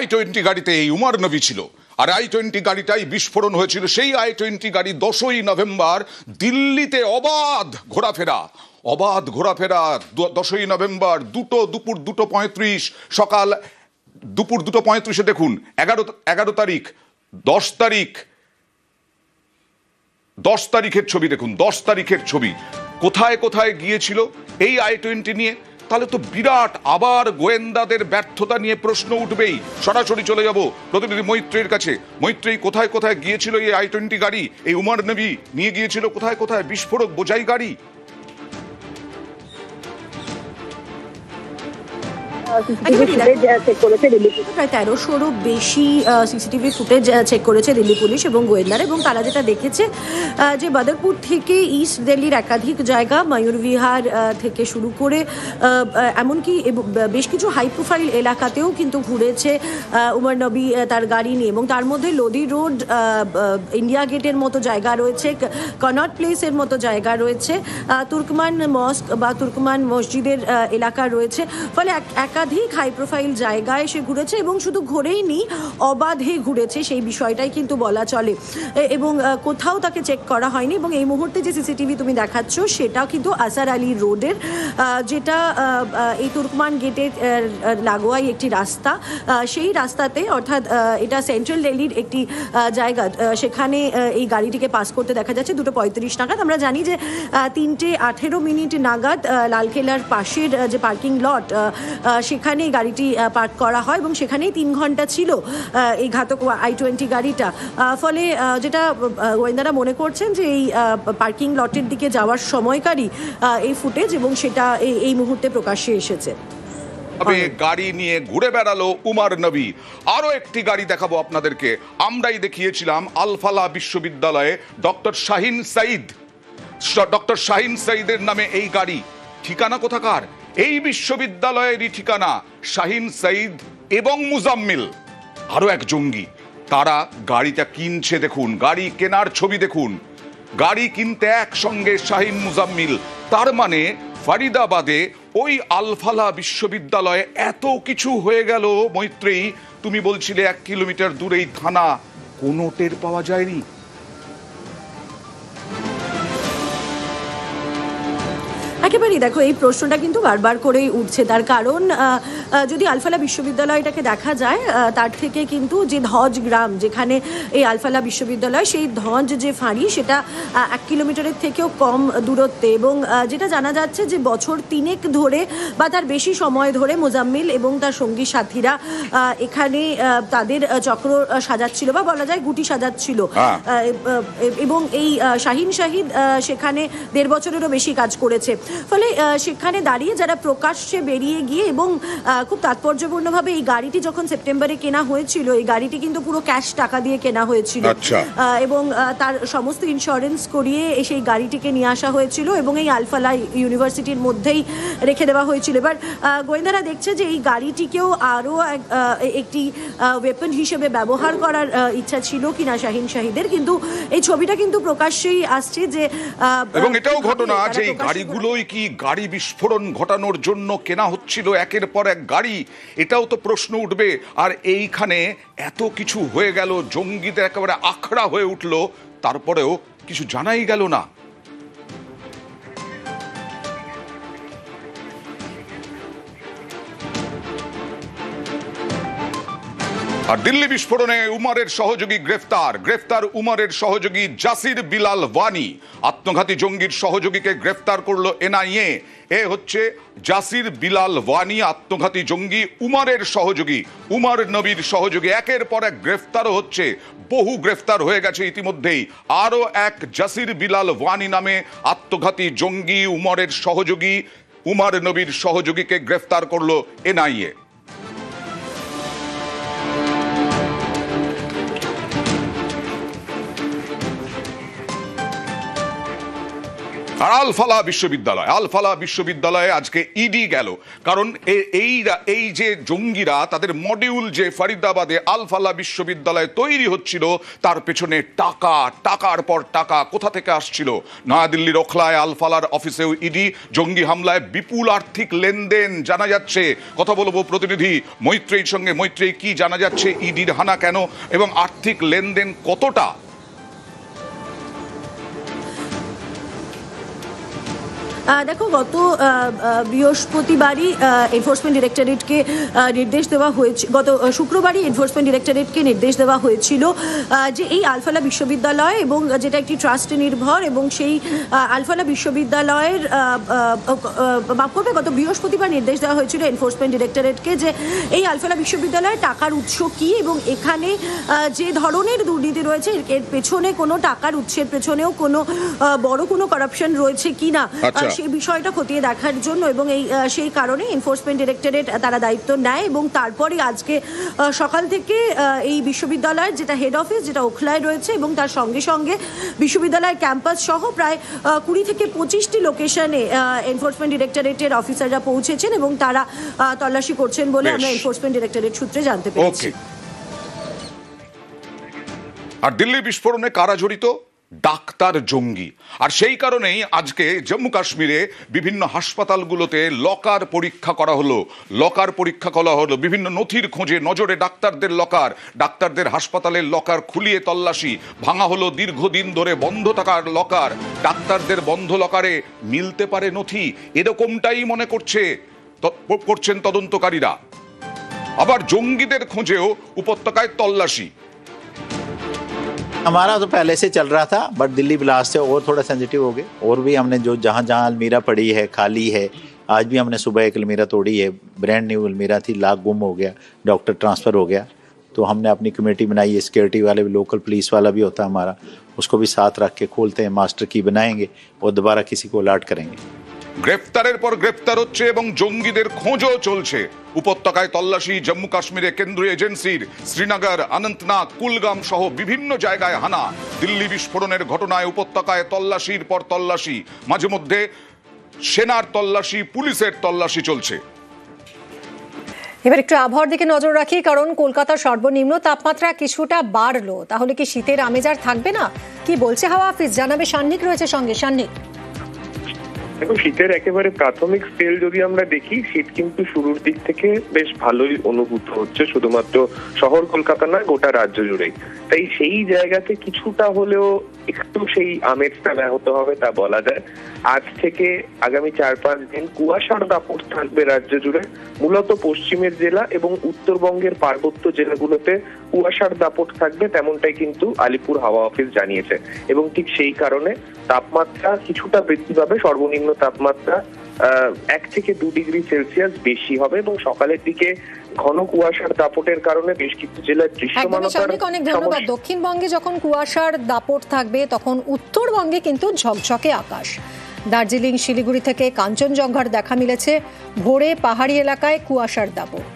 i-20 গাড়িতে এই উমর নবী ছিল, আর i-20 গাড়িটাই বিস্ফোরণ হয়েছিল। সেই i-20 গাড়ি 10ই নভেম্বর দিল্লিতে অবাধ ঘোরাফেরা 10ই নভেম্বর দুপুর 2:35 সকাল দুপুর 2:35 দেখুন 11 তারিখ 10 তারিখের ছবি দেখুন, 10 তারিখের ছবি। কোথায় কোথায় গিয়েছিল এই i-20 নিয়ে? তাহলে তো বিরাট আবার গোয়েন্দাদের ব্যর্থতা নিয়ে প্রশ্ন উঠবেই। সরাসরি চলে যাব প্রতিনিধি মৈত্রীর কাছে। মৈত্রী, কোথায় কোথায় গিয়েছিল এই i-20 গাড়ি? এই উমর নবী নিয়ে গিয়েছিল কোথায় কোথায় বিস্ফোরক বোঝাই গাড়ি? প্রায় 1300-রও বেশি সিসিটিভি ফুটেজ চেক করেছে দিল্লি পুলিশ এবং গোয়েন্দারা, এবং তারা যেটা দেখেছে যে বদরপুর থেকে ইস্ট দিল্লির একাধিক জায়গা, ময়ূরবিহার থেকে শুরু করে এমনকি বেশ কিছু হাই প্রোফাইল এলাকাতেও কিন্তু ঘুরেছে উমর নবী তার গাড়ি নিয়ে। এবং তার মধ্যে লোদি রোড, ইন্ডিয়া গেটের মতো জায়গা রয়েছে, কনট প্লেসের মতো জায়গা রয়েছে, তুর্কমান মস্ক বা তুর্কমান মসজিদের এলাকা রয়েছে। ফলে একাধিক হাই প্রোফাইল জায়গায় সে ঘুরেছে, এবং শুধু ঘুরেই নি, অবাধে ঘুরেছে সেই বিষয়টাই কিন্তু বলা চলে। এবং কোথাও তাকে চেক করা হয়নি। এবং এই মুহূর্তে যে সিসিটিভি তুমি দেখাচ্ছ সেটা কিন্তু আসার আলী রোডের, যেটা এই তুর্কমান গেটের লাগোয়াই একটি রাস্তা, সেই রাস্তাতে, অর্থাৎ এটা সেন্ট্রাল দিল্লির একটি জায়গা, সেখানে এই গাড়িটিকে পাস করতে দেখা যাচ্ছে 2:35 নাগাদ। আমরা জানি যে 3:18 নাগাদ লালকেল্লার পাশের যে পার্কিং লট, সেখানে গাড়িটি পার্ক করা হয় এবং সেখানেই 3 ঘন্টা ছিল এই ঘাতক i-20 গাড়িটা। ফলে যেটা গোয়েন্দারা মনে করছেন যে এই পার্কিং লটের দিকে যাওয়ার সময়কারই এই ফুটেজ, এবং সেটা এই মুহূর্তে প্রকাশ্যে এসেছে। গাড়ি নিয়ে ঘুরে বেড়ালো উমর নবী। আরো একটি গাড়ি দেখাবো আপনাদেরকে। আমরাই দেখিয়েছিলাম আল-ফালাহ বিশ্ববিদ্যালয়ে ডক্টর শাহিন সাঈদের নামে এই গাড়ি। ঠিকানা কোথাকার? এই বিশ্ববিদ্যালয়েরই ঠিকানা। শাহিন সাঈদ এবং মুজাম্মিল, আরো এক জঙ্গি, তারা গাড়িটা কিনছে। দেখুন গাড়ি কেনার ছবি দেখুন, গাড়ি কিনতে একসঙ্গে শাহিন মুজাম্মিল। তার মানে ফরিদাবাদে ওই আল-ফালাহ বিশ্ববিদ্যালয়ে এত কিছু হয়ে গেল। মৈত্রী, তুমি বলছিলে 1 কিলোমিটার দূরেই থানা, কোনো টের পাওয়া যায়নি? একেবারেই দেখো, এই প্রশ্নটা কিন্তু বারবার করেই উঠছে। তার কারণ যদি আল-ফালাহ বিশ্ববিদ্যালয়টাকে দেখা যায়, তার থেকে কিন্তু যে ধজ গ্রাম, যেখানে এই আল-ফালাহ বিশ্ববিদ্যালয়, সেই ধজ যে ফাঁড়ি, সেটা 1 কিলোমিটারের থেকেও কম দূরত্বে। এবং যেটা জানা যাচ্ছে যে বছর 3 ধরে বা তার বেশি সময় ধরে মুজাম্মিল এবং তার সঙ্গী সাথীরা এখানে তাদের চক্র সাজাচ্ছিল, বা বলা যায় গুটি সাজাচ্ছিল। এবং এই শাহিন সাঈদ সেখানে 1.5 বছরেরও বেশি কাজ করেছে। ফলে সেখানে দাঁড়িয়ে যারা প্রকাশ্যে বেরিয়ে গিয়ে, এবং খুব তাৎপর্যপূর্ণভাবে এই গাড়িটি যখন সেপ্টেম্বরে কেনা হয়েছিল, এই গাড়িটি কিন্তু পুরো ক্যাশ টাকা দিয়ে কেনা হয়েছিল, এবং তার সমস্ত ইন্স্যুরেন্স করিয়ে সেই গাড়িটিকে নিয়ে আসা হয়েছিল এবং এই আল-ফালাহ ইউনিভার্সিটির মধ্যেই রেখে দেওয়া হয়েছিল। এবার গোয়েন্দারা দেখছে যে এই গাড়িটিকেও আরও একটি ওয়েপন হিসেবে ব্যবহার করার ইচ্ছা ছিল কিনা শাহিন সাঈদের। কিন্তু এই ছবিটা কিন্তু প্রকাশ্যেই আসছে যে, এবং এটাও ঘটনা যে এই গাড়িগুলোই কি গাড়ি বিস্ফোরণ ঘটানোর জন্য কেনা হচ্ছিল একের পর এক গাড়ি? এটাও তো প্রশ্ন উঠবে। আর এইখানে এত কিছু হয়ে গেল, জঙ্গিদের একেবারে আখড়া হয়ে উঠল, তারপরেও কিছু জানাই গেল না। আর দিল্লি বিস্ফোরণে উমরের সহযোগী গ্রেফতার উমরের সহযোগী জাসির বিলাল ওয়ানি। আত্মঘাতী জঙ্গির সহযোগীকে গ্রেফতার করলো এনআইএ। এ হচ্ছে জাসির বিলাল ওয়ানি, আত্মঘাতী জঙ্গি, উমরের সহযোগী, উমর নবীর সহযোগী। একের পর এক গ্রেফতারও হচ্ছে, বহু গ্রেফতার হয়ে গেছে ইতিমধ্যেই। আরো এক জাসির বিলাল ওয়ানি নামে আত্মঘাতী জঙ্গি, উমরের সহযোগী, উমর নবীর সহযোগীকে গ্রেফতার করলো এনআইএ। আর আলফালা বিশ্ববিদ্যালয়ে আজকে ইডি গেল, কারণ এই যে জঙ্গিরা তাদের মডিউল যে ফরিদাবাদে আলফালা বিশ্ববিদ্যালয়ে তৈরি হচ্ছিল তার পেছনে টাকার পর টাকা কোথা থেকে আসছিল। নয়াদিল্লির ওখলায় আলফালার অফিসেও ইডি, জঙ্গি হামলায় বিপুল আর্থিক লেনদেন জানা যাচ্ছে। কথা বলবো প্রতিনিধি মৈত্রেয়ীর সঙ্গে। মৈত্রেয়ী, কি জানা যাচ্ছে, ইডির হানা কেন এবং আর্থিক লেনদেন কতটা? দেখো, গত বৃহস্পতিবারই এনফোর্সমেন্ট ডিরেক্টরেটকে নির্দেশ দেওয়া হয়েছে, গত শুক্রবারই এনফোর্সমেন্ট ডিরেক্টরেটকে নির্দেশ দেওয়া হয়েছিল যে এই আলফালা বিশ্ববিদ্যালয় এবং যেটা একটি ট্রাস্ট নির্ভর এবং সেই আলফালা বিশ্ববিদ্যালয়ের মাফ করবে, গত বৃহস্পতিবার নির্দেশ দেওয়া হয়েছিল এনফোর্সমেন্ট ডিরেক্টরেটকে যে এই আলফালা বিশ্ববিদ্যালয়ের টাকার উৎস কী এবং এখানে যে ধরনের দুর্নীতি রয়েছে এর পেছনে কোনো টাকার উৎসের পেছনেও কোনো বড় কোনো করাপশন রয়েছে কি না সেই বিষয়টা খতিয়ে দেখার জন্য, এবং সেই কারণে এনফোর্সমেন্ট ডিরেক্টরেট তারা দায়িত্ব নেয় এবং তারপরে আজকে সকাল থেকে এই বিশ্ববিদ্যালয়ের যেটা হেড অফিস যেটা ওখলায় রয়েছে এবং তার সঙ্গে সঙ্গে বিশ্ববিদ্যালয়ের ক্যাম্পাস সহ প্রায় 20 থেকে 25টি লোকেশনে এনফোর্সমেন্ট ডিরেক্টরেটের অফিসাররা পৌঁছেছেন এবং তারা তল্লাশি করছেন বলে আমরা এনফোর্সমেন্ট ডিরেক্টরেট সূত্রে জানতে পেরেছি। আর দিল্লি বিস্ফোরণে কারা জড়িত? ডাক্তার জঙ্গি। আর সেই কারণেই আজকে জম্মু কাশ্মীরে বিভিন্ন হাসপাতালগুলোতে লকার পরীক্ষা করা হলো, বিভিন্ন নথির খোঁজে নজরে ডাক্তারদের লকার, ডাক্তারদের হাসপাতালের লকার খুলিয়ে তল্লাশি, ভাঙা হলো দীর্ঘদিন ধরে বন্ধ থাকার লকার, ডাক্তারদের বন্ধ লকারে মিলতে পারে নথি, এরকমটাই মনে করছেন তদন্তকারীরা। আবার জঙ্গিদের খোঁজেও উপত্যকায় তল্লাশি। हमारा तो पहले से चल रहा था, बट दिल्ली ब्लास्ट से और थोड़ा सेंसिटिव हो गए, और भी हमने जो जहाँ जहाँ अलमीरा पड़ी है खाली है, आज भी हमने सुबह एक अलमीरा तोड़ी है, ब्रांड न्यू अलमीरा थी, लाख गुम हो गया, डॉक्टर ट्रांसफ़र हो गया, तो हमने अपनी कमेटी बनाई है, सिक्योरिटी वाले भी, लोकल पुलिस वाला भी होता है हमारा, उसको भी साथ रख के खोलते हैं, मास्टर की बनाएंगे और दोबारा किसी को अलर्ट करेंगे। গ্রেফতারের পর গ্রেফতার হচ্ছে এবং জঙ্গিদের খোঁজও চলছে। উপত্যকায় তল্লাশি, জম্মু কাশ্মীরে কেন্দ্রীয় এজেন্সির, শ্রীনগর, অনন্তনাগ, কুলগাম সহ বিভিন্ন জায়গায় হানা। দিল্লি বিস্ফোরণের ঘটনায় উপত্যকায় তল্লাশির পর তল্লাশি, মাঝে মধ্যে সেনার তল্লাশি, পুলিশের তল্লাশি চলছে। এবার একটু আবহাওয়ার দিকে নজর রাখি, কারণ কলকাতার সর্বনিম্ন তাপমাত্রা কিছুটা বাড়লো। তাহলে কি শীতের আমেজ আর থাকবে না? কি বলছে হাওয়া অফিস, জানাবে সান্নিক রয়েছে সঙ্গে। সান্নিক, দেখো, শীতের একেবারে প্রাথমিক স্কেল যদি আমরা দেখি, শীত কিন্তু শুরুর দিক থেকে বেশ ভালোই অনুভূত হচ্ছে, শুধুমাত্র শহর কলকাতা নয়, গোটা রাজ্য জুড়েই। তাই সেই জায়গাতে কিছুটা হলেও একটু সেই আমেজটা ব্যাহত হবে তা বলা যায়। আজ থেকে আগামী 4-5 দিন কুয়াশার দাপট থাকবে রাজ্য জুড়ে, মূলত পশ্চিমের জেলা এবং উত্তরবঙ্গের পার্বত্য জেলাগুলোতে কুয়াশার দাপট থাকবে, তেমনটাই কিন্তু আলিপুর হাওয়া অফিস জানিয়েছে। এবং ঠিক সেই কারণে তাপমাত্রা কিছুটা বৃদ্ধি পাবে, সর্বনিম্ন তাপমাত্রা 1 থেকে 2 ডিগ্রি সেলসিয়াস বেশি হবে এবং সকালের দিকে ঘন কুয়াশার দাপটের কারণে বেশ কিছু জেলার দৃশ্যমানতার অনেক ধন্যবাদ। দক্ষিণবঙ্গে যখন কুয়াশার দাপট থাকবে তখন উত্তরবঙ্গে কিন্তু ঝকঝকে আকাশ। দার্জিলিং, শিলিগুড়ি থেকে কাঞ্চনজঙ্ঘার দেখা মিলেছে, ভোরে পাহাড়ি এলাকায় কুয়াশার দাপট।